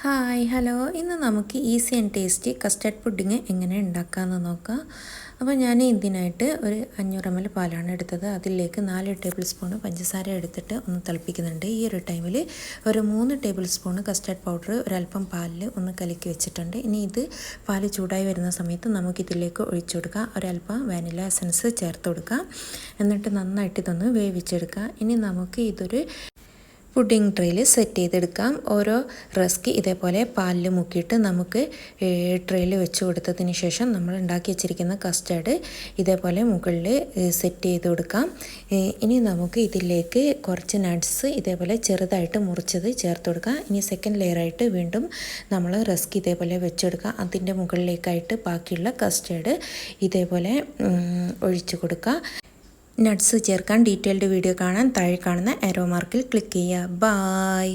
Hi hello ഇന്ന് നമുക്ക് easy and tasty custard pudding എങ്ങനെ ഉണ്ടാക്കാമെന്ന് നോക്കാം. അപ്പോൾ ഞാൻ ഇതിനായിട്ട് ഒരു 500 ml പാലാണ് എടുത്തത്. അതിലേക്ക് 4 ടേബിൾ സ്പൂൺ പഞ്ചസാര എടുത്തിട്ട് ഒന്ന് തിളപ്പിക്കുന്നുണ്ട്. ഈ ഒരു ടൈമിൽ ഒരു 3 ടേബിൾ സ്പൂൺ കസ്റ്റർഡ് പൗഡർ ഒരല്പം പാലിൽ ഒന്ന് കലക്കി വെച്ചിട്ടുണ്ട്. ഇനി ഇത് പാല് ചൂടായി വരുന്ന സമയത്ത് നമുക്കിതിലേക്ക് ഒഴിച്ചു കൊടുക്കാം. ഒരല്പം വാനില എസൻസ് ചേർത്ത് കൊടുക്കാം. എന്നിട്ട് നന്നായിട്ട് ഇതൊന്ന് വേവിച്ചെടുക്കാം. ഇനി നമുക്ക് ഇതൊരു പുഡിംഗ് ട്രേയിൽ സെറ്റ് ചെയ്തെടുക്കാം. ഓരോ റസ്ക് ഇതേപോലെ പാലിൽ മുക്കിയിട്ട് നമുക്ക് ട്രേയിൽ വെച്ച് കൊടുത്തതിന് ശേഷം നമ്മൾ ഉണ്ടാക്കി വെച്ചിരിക്കുന്ന കസ്റ്റർഡ് ഇതേപോലെ മുകളിൽ സെറ്റ് ചെയ്ത് കൊടുക്കാം. ഇനി നമുക്ക് ഇതിലേക്ക് കുറച്ച് നട്ട്സ് ഇതേപോലെ ചെറുതായിട്ട് മുറിച്ചത് ചേർത്ത് കൊടുക്കാം. ഇനി സെക്കൻഡ് ലെയറായിട്ട് വീണ്ടും നമ്മൾ റസ്ക് ഇതേപോലെ വെച്ചെടുക്കാം. അതിൻ്റെ മുകളിലേക്കായിട്ട് ബാക്കിയുള്ള കസ്റ്റർഡ് ഇതേപോലെ ഒഴിച്ചു കൊടുക്കുക. നട്ട്സ് ചേർക്കാൻ ഡീറ്റെയിൽഡ് വീഡിയോ കാണാൻ താഴെ കാണുന്ന ആരോ മാർക്കിൽ ക്ലിക്ക് ചെയ്യുക. ബൈ.